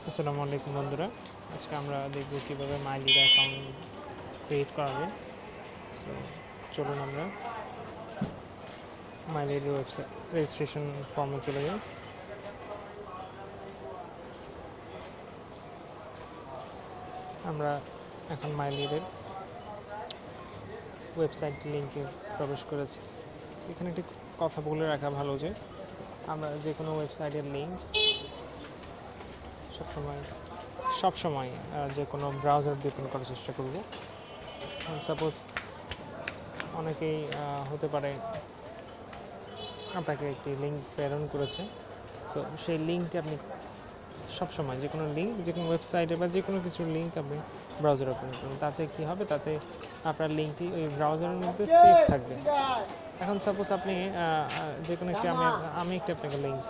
আসসালামু আলাইকুম বন্ধুরা। আজকে আমরা দেখব কীভাবে মাইলির অ্যাকাউন্ট ক্রিয়েট করা যায়। সো চলুন আমরা মাইলির ওয়েবসাইট রেজিস্ট্রেশন ফর্মে চলে যাই। আমরা এখন মাইলির ওয়েবসাইট লিঙ্কে প্রবেশ করেছি। এখানে একটি কথা বলে রাখা ভালো যে আমরা যে কোনো ওয়েবসাইটের লিঙ্ক সবসময় যে কোনো ব্রাউজার দিয়ে ওপেন করার চেষ্টা করব। সাপোজ অনেকেই হতে পারে আপনাকে একটি লিঙ্ক প্রেরণ করেছে, সো সেই লিঙ্কটি আপনি সবসময় যে কোনো লিঙ্ক, যে কোনো ওয়েবসাইটে বা যে কোনো কিছুর লিঙ্ক আপনি ব্রাউজারে ওপেন করুন। তাতে কী হবে, তাতে আপনার লিঙ্কটি ওই ব্রাউজারের মধ্যে সেভ থাকবে। এখন সাপোজ আপনি যে কোনো একটি আমি একটি আপনাকে লিঙ্ক,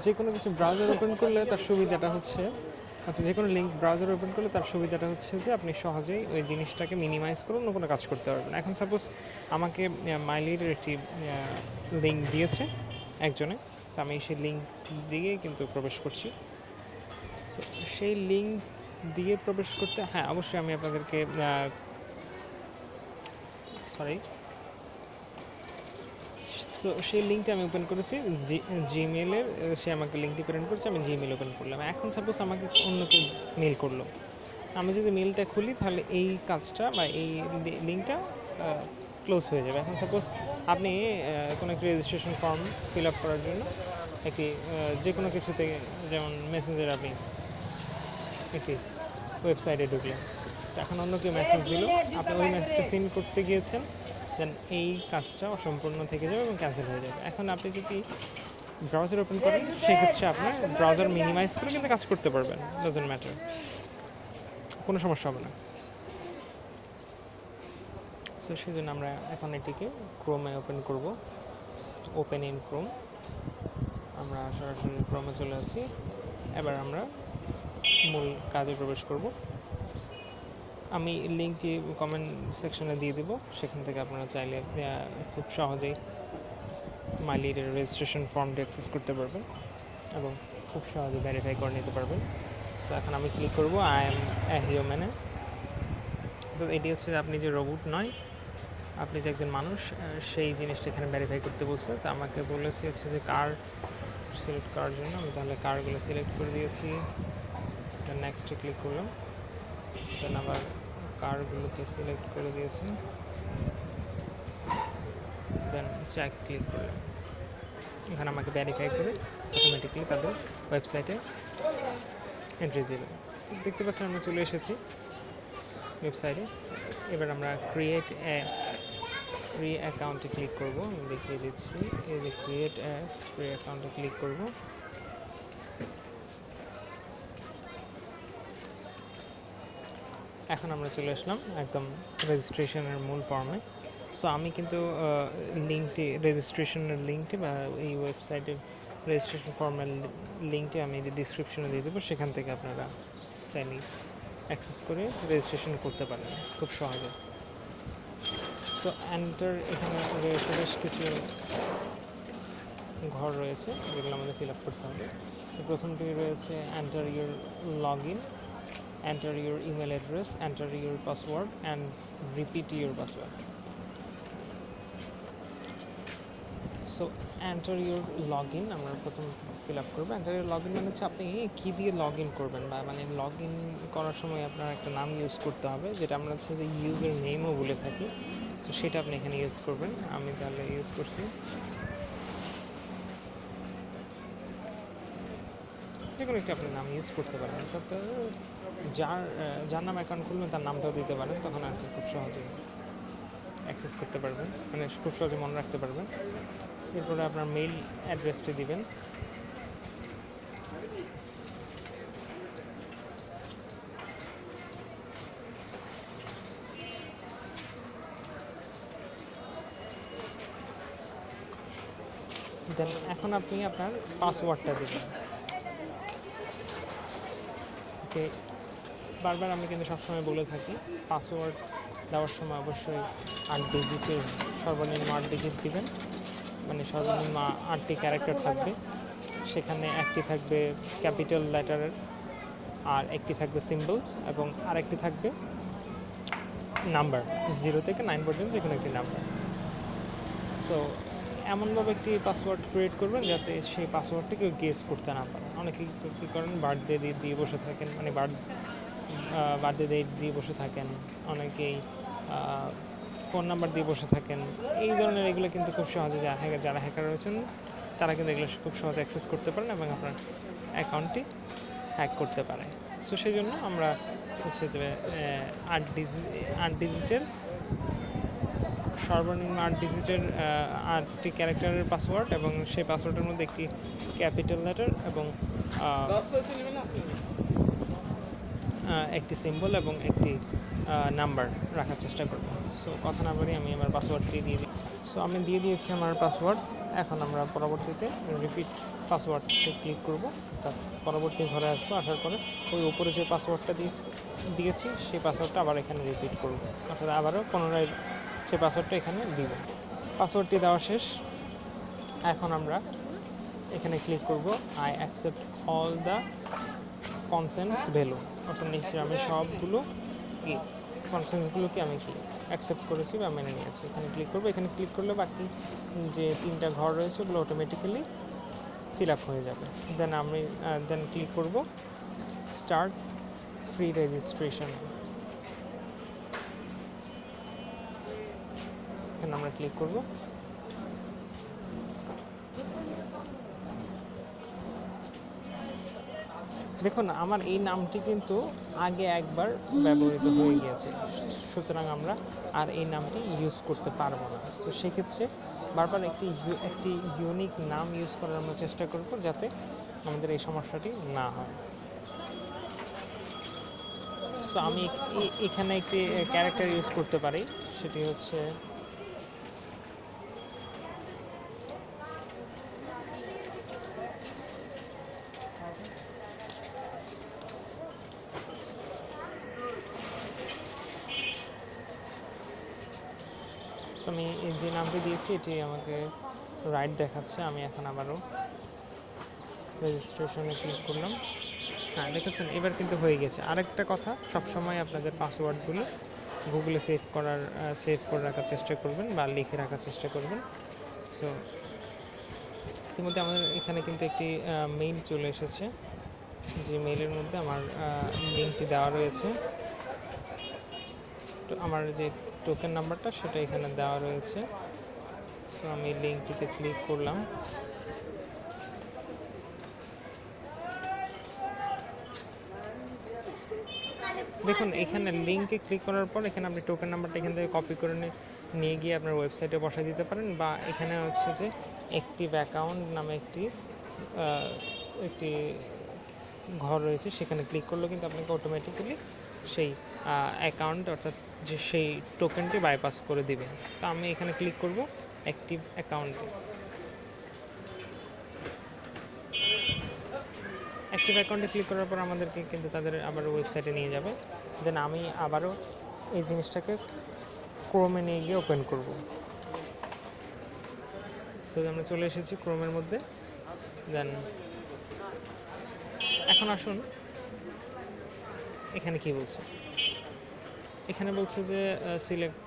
যে কোনো কিছু ব্রাউজার ওপেন করলে তার সুবিধাটা হচ্ছে, যে কোনো লিঙ্ক ব্রাউজার ওপেন করলে তার সুবিধাটা হচ্ছে যে আপনি সহজেই ওই জিনিসটাকে মিনিমাইজ করে অন্য কোনো কাজ করতে পারবেন। এখন সাপোজ আমাকে মাইলির একটি লিঙ্ক দিয়েছে একজনে, তো আমি সেই লিঙ্ক দিয়ে কিন্তু প্রবেশ করছি। সো সেই লিঙ্ক দিয়ে প্রবেশ করতে অবশ্যই আমি আপনাদেরকে সো সেই লিঙ্কটা আমি ওপেন করেছি জিমেলের। সে আমাকে লিঙ্কটি প্রেরণ করেছে, আমি জিমেল ওপেন করলাম। এখন সাপোজ আমাকে অন্য কেউ মেল করলো, আমি যদি মেলটা খুলি তাহলে এই কাজটা বা এই লিঙ্কটা ক্লোজ হয়ে যাবে। এখন সাপোজ আপনি কোনো একটি রেজিস্ট্রেশন ফর্ম ফিল আপ করার জন্য একটি যে কোনো কিছুতে, যেমন মেসেঞ্জার, আপনি একটি ওয়েবসাইটে ঢুকলেন, এখন অন্য কেউ মেসেজ দিল, আপনি ওই মেসেজটা সেন্ড করতে গিয়েছেন, দেন এই কাজটা অসম্পূর্ণ থেকে যাবে এবং ক্যান্সেল হয়ে যাবে। এখন আপনি যদি ব্রাউজার ওপেন করেন, সেক্ষেত্রে আপনার ব্রাউজার মিনিমাইজ করে কিন্তু কাজ করতে পারবেন, ডাজন্ট ম্যাটার, কোনো সমস্যা হবে না। সো সেই জন্য আমরা এখন এটিকে ক্রোমে ওপেন করব, ওপেন ইন ক্রোম। আমরা সরাসরি ক্রোমে চলে যাচ্ছি। এবার আমরা মূল কাজে প্রবেশ করব। আমি লিঙ্কটি কমেন্ট সেকশনে দিয়ে দেবো, সেখান থেকে আপনারা চাইলে খুব সহজেই মাইলির রেজিস্ট্রেশন ফর্মটি অ্যাক্সেস করতে পারবেন এবং খুব সহজে ভেরিফাই করে নিতে পারবেন। তো এখন আমি ক্লিক করব আই এম এ হিউম্যানে। তো এটি হচ্ছে আপনি যে রোবট নয়, আপনি যে একজন মানুষ, সেই জিনিসটা এখানে ভেরিফাই করতে বলছে। তো আমাকে বলেছে হচ্ছে যে কার সিলেক্ট করার জন্য, আমি তাহলে কারগুলো সিলেক্ট করে দিয়েছি। নেক্সটে ক্লিক করলাম, দেন আবার কারগুলোকে সিলেক্ট করে দিয়েছি, দেন চেক ক্লিক করলাম। এখানে আমাকে ভেরিফাই করে অটোমেটিকলি তাদের ওয়েবসাইটে এন্ট্রি দিল। দেখতে পাচ্ছেন আমরা চলে এসেছি ওয়েবসাইটে। এবার আমরা ক্রিয়েট ফ্রি অ্যাকাউন্টে ক্লিক করব। আমি দেখিয়ে দিচ্ছি, এই যে ক্রিয়েট ফ্রি অ্যাকাউন্টে ক্লিক করব। এখন আমরা চলে আসলাম একদম রেজিস্ট্রেশনের মূল ফর্মে। সো আমি কিন্তু রেজিস্ট্রেশনের লিঙ্কটি বা এই ওয়েবসাইটের রেজিস্ট্রেশন ফর্মের লিঙ্কটি আমি ডিসক্রিপশনে দিয়ে দেবো, সেখান থেকে আপনারা চাইলে অ্যাক্সেস করে রেজিস্ট্রেশন করতে পারেন খুব সহজে। সো এন্টার, এখানে রয়েছে বেশ কিছু ঘর রয়েছে যেগুলো আমাদের ফিল আপ করতে হবে। প্রথমটি রয়েছে enter your log in, enter your email address, enter your password and repeat your password. So enter your login আমরা প্রথম ফিল আপ করবো। enter your login মানে হচ্ছে আপনি কী দিয়ে লগ ইন করবেন, বা মানে লগ ইন করার সময় আপনার একটা নাম ইউজ করতে হবে, যেটা আমরা হচ্ছে যে ইউজার নেমও বলে থাকি। তো সেটা আপনি এখানে ইউজ করবেন। আমি তাহলে ইউজ করছি, যে কোনো একটা আপনি নাম ইউজ করতে পারেন। অর্থাৎ যার নাম অ্যাকাউন্ট খুলবেন তার নামটাও দিতে পারেন, তখন আর কি খুব সহজে অ্যাক্সেস করতে পারবেন, মানে খুব সহজে মনে রাখতে পারবেন। এরপরে আপনার মেইল অ্যাড্রেসটি দিবেন। দেন এখন আপনি আপনার পাসওয়ার্ডটা দেবেন। ওকে, বারবার আমি কিন্তু সবসময় বলে থাকি, পাসওয়ার্ড দেওয়ার সময় অবশ্যই 8 ডিজিটের, সর্বনিম্ন 8 ডিজিট দিবেন। মানে সর্বনিম্ন 8টি ক্যারেক্টার থাকবে। সেখানে একটি থাকবে ক্যাপিটাল লেটারের, আর একটি থাকবে সিম্বল, এবং আরেকটি থাকবে নাম্বার 0 থেকে 9 পর্যন্ত যে কোনো একটি নাম্বার। সো এমনভাবে একটি পাসওয়ার্ড ক্রিয়েট করবেন যাতে সেই পাসওয়ার্ডটি কেউ গেস করতে না পারে। অনেকেই কী করেন, বার্থডে দিয়ে বসে থাকেন, মানে বার্থডে ডেট দিয়ে বসে থাকেন, অনেকেই ফোন নাম্বার দিয়ে বসে থাকেন। এই ধরনের এগুলো কিন্তু খুব সহজে যারা হ্যাকার রয়েছেন তারা কিন্তু এগুলো খুব সহজে অ্যাক্সেস করতে পারেন এবং আপনার অ্যাকাউন্টটি হ্যাক করতে পারে। সো সেই জন্য আমরা হচ্ছে যে 8 ডিজিটের সর্বনিম্ন 8 ডিজিটের 8টি ক্যারেক্টারের পাসওয়ার্ড, এবং সেই পাসওয়ার্ডের মধ্যে একটি ক্যাপিটাল লেটার এবং একটি সিম্বল এবং একটি নাম্বার রাখার চেষ্টা করব। সো কথা না বলি আমি আমার পাসওয়ার্ডটি দিয়ে দিই। সো আমি দিয়ে দিয়েছি আমার পাসওয়ার্ড। এখন আমরা পরবর্তীতে রিপিট পাসওয়ার্ডটি ক্লিক করব। তার পরবর্তী ঘরে আসবো, আসার পরে ওই উপরে যে পাসওয়ার্ডটা দিয়েছি সেই পাসওয়ার্ডটা আবার এখানে রিপিট করব, অর্থাৎ আবারও পুনরায় সেই পাসওয়ার্ডটা এখানে দিব। পাসওয়ার্ডটি দেওয়া শেষ। এখন আমরা এখানে ক্লিক করব I accept all the কনসেন্টস value, অর্থাৎ নিশ্চয়ই আমি সবগুলো কনসেন্টসগুলোকে আমি কি অ্যাকসেপ্ট করেছি বা মেনে নিয়েছি। এখানে ক্লিক করবো। এখানে ক্লিক করলে বাকি যে 3টা ঘর রয়েছে ওগুলো অটোমেটিক্যালি ফিল আপ হয়ে যাবে। দেন ক্লিক করব স্টার্ট ফ্রি রেজিস্ট্রেশন। এখানে আমরা ক্লিক করব। দেখুন আমার এই নামটি কিন্তু আগে একবার ব্যবহৃত হয়ে গিয়েছে, সুতরাং আমরা আর এই নামটি ইউজ করতে পারবো না। তো সেক্ষেত্রে বারবার একটি ইউনিক নাম ইউজ করার আমরা চেষ্টা করব যাতে আমাদের এই সমস্যাটি না হয়। সো আমি এখানে একটি ক্যারেক্টার ইউজ করতে পারি, সেটি হচ্ছে আমি যে নামটি দিয়েছি এটি আমাকে রাইট দেখাচ্ছে। আমি এখন আবারও রেজিস্ট্রেশনে ক্লিক করলাম। হ্যাঁ দেখেছেন, এবার কিন্তু হয়ে গেছে। আরেকটা কথা, সবসময় আপনাদের পাসওয়ার্ডগুলো গুগলে সেভ করে রাখার চেষ্টা করবেন বা লিখে রাখার চেষ্টা করবেন। সো ইতিমধ্যে আমাদের এখানে কিন্তু একটি মেইল চলে এসেছে, যে মেইলের মধ্যে আমার লিঙ্কটি দেওয়া রয়েছে। তো আমার যে টোকেন নাম্বারটা সেটা এখানে দেওয়া রয়েছে। সো আমি লিঙ্কটিতে ক্লিক করলাম। দেখুন এখানে লিঙ্কে ক্লিক করার পর এখানে আপনি টোকেন নাম্বারটা এখান থেকে কপি করে নিয়ে গিয়ে আপনার ওয়েবসাইটে বসাই দিতে পারেন, বা এখানে হচ্ছে যে অ্যাক্টিভ অ্যাকাউন্ট নামে একটি ঘর রয়েছে, সেখানে ক্লিক করলেও কিন্তু আপনাকে অটোমেটিক্যালি সেই অ্যাকাউন্ট অর্থাৎ যে সেই টোকেনটি বাইপাস করে দিবে। তো আমি এখানে ক্লিক করব অ্যাক্টিভ অ্যাকাউন্টে। অ্যাক্টিভ অ্যাকাউন্টে ক্লিক করার পর আমাদেরকে কিন্তু তাদের আবার ওয়েবসাইটে নিয়ে যাবে। দেন আমি আবারও এই জিনিসটাকে ক্রোমে নিয়ে গিয়ে ওপেন করব। সো আমরা চলে এসেছি ক্রোমের মধ্যে। দেন এখন আসুন এখানে কি বলছে। এখানে বলছে যে সিলেক্ট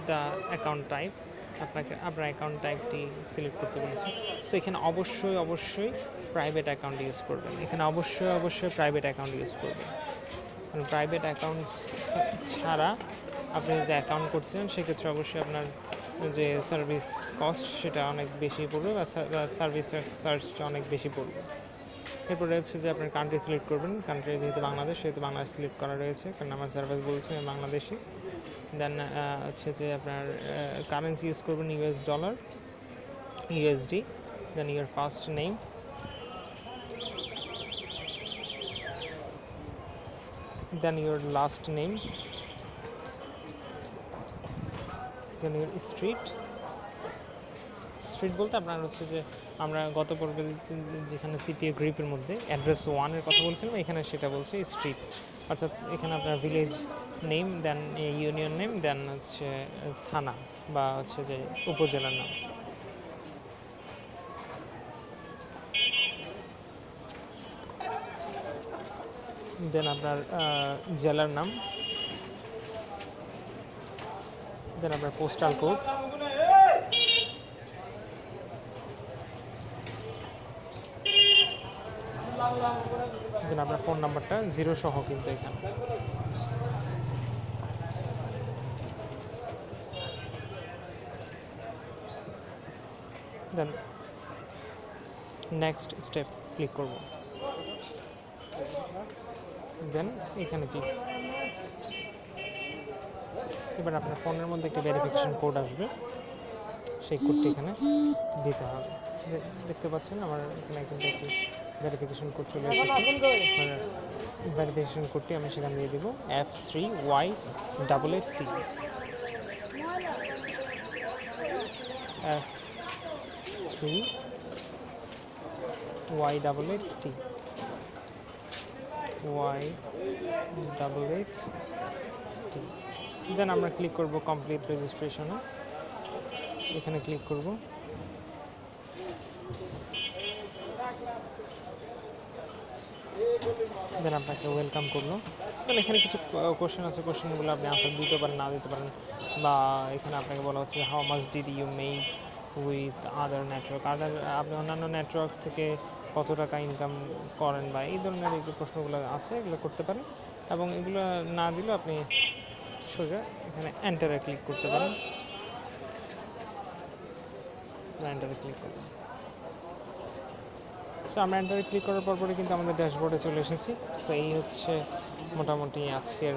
দ্য অ্যাকাউন্ট টাইপ, আপনার অ্যাকাউন্ট টাইপটি সিলেক্ট করতে বলেছে। সো এখানে অবশ্যই প্রাইভেট অ্যাকাউন্ট ইউজ করবেন। এখানে অবশ্যই প্রাইভেট অ্যাকাউন্ট ইউজ করবেন। প্রাইভেট অ্যাকাউন্ট ছাড়া আপনি যদি অ্যাকাউন্ট করতে চান সেক্ষেত্রে অবশ্যই আপনার যে সার্ভিস কস্ট সেটা অনেক বেশি পড়বে, বা সার্ভিস চার্জটা অনেক বেশি পড়বে। এরপরে হচ্ছে যে আপনার কান্ট্রি সিলেক্ট করবেন। কান্ট্রি যেহেতু বাংলাদেশ, সেহেতু বাংলাদেশ সিলেক্ট করা রয়েছে, কারণ আমার সার্ভিস বলছে বাংলাদেশি। দেন হচ্ছে যে আপনার কারেন্সি ইউজ করবেন US dollar, USD। Then your first name, then your last name, then your street বলতে আপনার হচ্ছে যে আমরা গত পর্বে যেখানে সিপিএ গ্রিপের মধ্যে অ্যাড্রেস 1-এর কথা বলছিলাম, এখানে সেটা বলছে স্ট্রিট, অর্থাৎ এখানে আপনার ভিলেজ নেম, দেন ইউনিয়ন নেম, দেন হচ্ছে থানা বা হচ্ছে যে উপজেলার নাম। দেন আপনার জেলার নাম, দেন আপনার পোস্টাল কোড, দেন আপনার ফোন নাম্বারটা 0 সহ কিন্তু এখানে। দেন নেক্সট স্টেপ ক্লিক করব, দেন এখানে ক্লিক। এবার আপনার ফোনের মধ্যে একটি ভেরিফিকেশন কোড আসবে, সেই কোডটি এখানে দিতে হবে। দেখতে পাচ্ছেন আমার এখানে কিন্তু একটি ভেরিফিকেশন কোড চলে এসেছে। ভেরিফিকেশন কোডটি আমি সেখানে দিয়ে দেবো F3Y88T। F3Y88T Y88T। দেন আমরা ক্লিক করব কমপ্লিট রেজিস্ট্রেশনে, এখানে ক্লিক করব। দেন আপনাকে ওয়েলকাম করলো। দেন এখানে কিছু কোশ্চেন আছে, কোশ্চেনগুলো আপনি আনসার দিতে পারেন, না দিতে পারেন, বা এখানে আপনাকে বলা হচ্ছে how much did you make with other network, আপনি অন্যান্য নেটওয়ার্ক থেকে কত টাকা ইনকাম করেন, বা এই ধরনের এই যে প্রশ্নগুলো আছে এগুলো করতে পারেন। এবং এগুলো না দিলেও আপনি সোজা এখানে এন্টারে ক্লিক করতে পারেন। এন্টারে ক্লিক করবেন। সো আমরা এন্টারে ক্লিক করার পরপরই কিন্তু আমাদের ড্যাশবোর্ডে চলে এসেছি। সো এই হচ্ছে মোটামুটি আজকের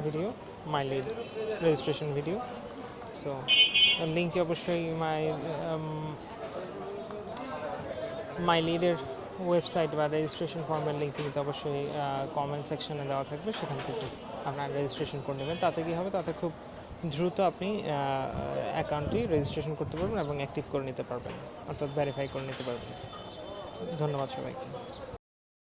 ভিডিও, মাইলিড রেজিস্ট্রেশন ভিডিও। সো লিঙ্কটি অবশ্যই মাইলিডের ওয়েবসাইট বা রেজিস্ট্রেশন ফর্মের লিঙ্কটি কিন্তু অবশ্যই কমেন্ট সেকশনে দেওয়া থাকবে, সেখান থেকে আপনারা রেজিস্ট্রেশন করে নেবেন। তাতে কী হবে, তাতে খুব দ্রুত আপনি অ্যাকাউন্টটি রেজিস্ট্রেশন করতে পারবেন এবং অ্যাক্টিভ করে নিতে পারবেন, অর্থাৎ ভেরিফাই করে নিতে পারবেন। ধন্যবাদ সবাইকে।